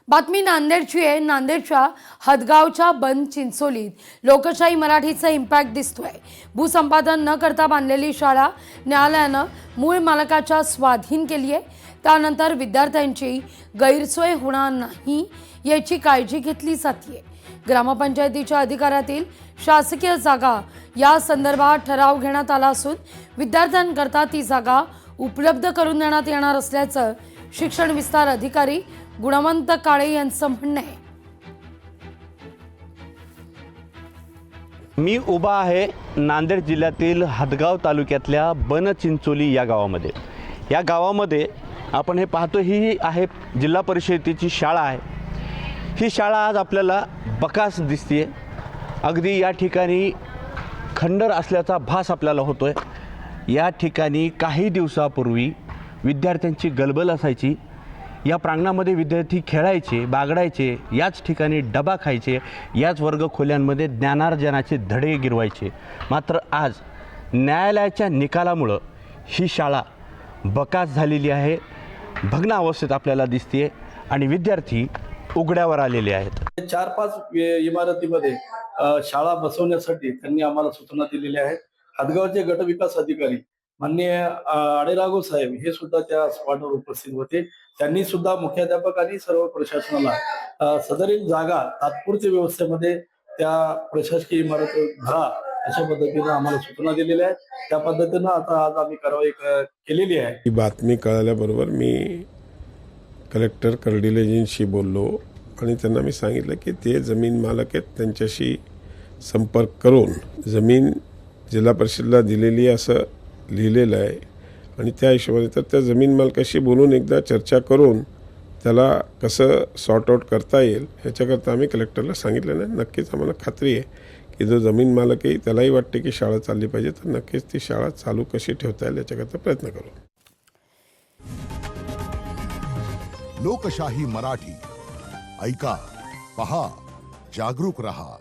बातमी नांदेडची आहे। नांदेडच्या हदगावच्या बंद चिंचोलीत लोकशाही मराठीचा इम्पॅक्ट दिसतोय। भूसंपादन न करता बांधलेली शाळा न्यायालयानं मूळ मालकाच्या स्वाधीन केली आहे। त्यानंतर विद्यार्थ्यांची गैरसोय होणार नाही याची काळजी घेतली जाते। ग्रामपंचायतीच्या अधिकारातील शासकीय जागा या संदर्भात ठराव घेण्यात आला असून विद्यार्थ्यांकरता ती जागा उपलब्ध करून देण्यात येणार असल्याचं शिक्षण विस्तार अधिकारी गुणवंत काळे यांचं म्हणणं आहे। मी उभा आहे नांदेड जिल्ह्यातील हदगाव तालुक्यातल्या बनचिंचोली या गावामध्ये। या गावामध्ये आपण हे पाहतो ही आहे जिल्हा परिषदेची शाळा आहे। ही शाळा आज आपल्याला बकास दिसते। अगदी या ठिकाणी खंडर असल्याचा भास आपल्याला होतोय। या ठिकाणी काही दिवसापूर्वी विद्यार्थ्यांची गलबल असायची। या प्रांगणामध्ये विद्यार्थी खेळायचे, बागडायचे, याच ठिकाणी डबा खायचे, याच वर्गखोल्यांमध्ये ज्ञानार्जनाचे धडे गिरवायचे। मात्र आज न्यायालयाच्या निकालामुळे ही शाळा बकास झालेली आहे, भग्न अवस्थेत आपल्याला दिसते आणि विद्यार्थी उघड्यावर आलेले आहेत। 4-5 इमारतीमध्ये शाळा बसवण्यासाठी त्यांनी आम्हाला सूचना दिलेल्या आहेत। हदगावचे गट विकास अधिकारी माननीय आडेराघव साहेब हे सुद्धा त्या स्पॉटवर उपस्थित होते। त्यांनी सुद्धा मुख्याध्यापक आणि सर्व प्रशासनाला सदरील जागा तात्पुरत्या व्यवस्थेमध्ये त्या प्रशासकीय इमारत भरा अशा पद्धतीने आम्हाला सूचना दिलेल्या आहेत। त्या पद्धतीनं आता आज आम्ही कारवाई केलेली आहे। ही बातमी कळाल्याबरोबर मी कलेक्टर कर्डिलेजींशी बोललो आणि त्यांना मी सांगितलं की ते जमीन मालक आहेत, त्यांच्याशी संपर्क करून जमीन जिल्हा परिषदेला दिलेली असं लिहिलेलं आहे आणि त्या हिशोबाने तर त्या जमीन मालकाशी बोलून एकदा चर्चा करून त्याला कसं सॉर्ट आउट करता येईल ह्याच्याकरता आम्ही कलेक्टरला सांगितलं नाही। नक्कीच आम्हाला खात्री आहे की जो जमीन मालक आहे त्यालाही वाटते की शाळा चालली पाहिजे, तर नक्कीच ती शाळा चालू कशी ठेवता येईल याच्याकरता प्रयत्न करू। लोकशाही मराठी ऐका, पहा, जागरूक रहा।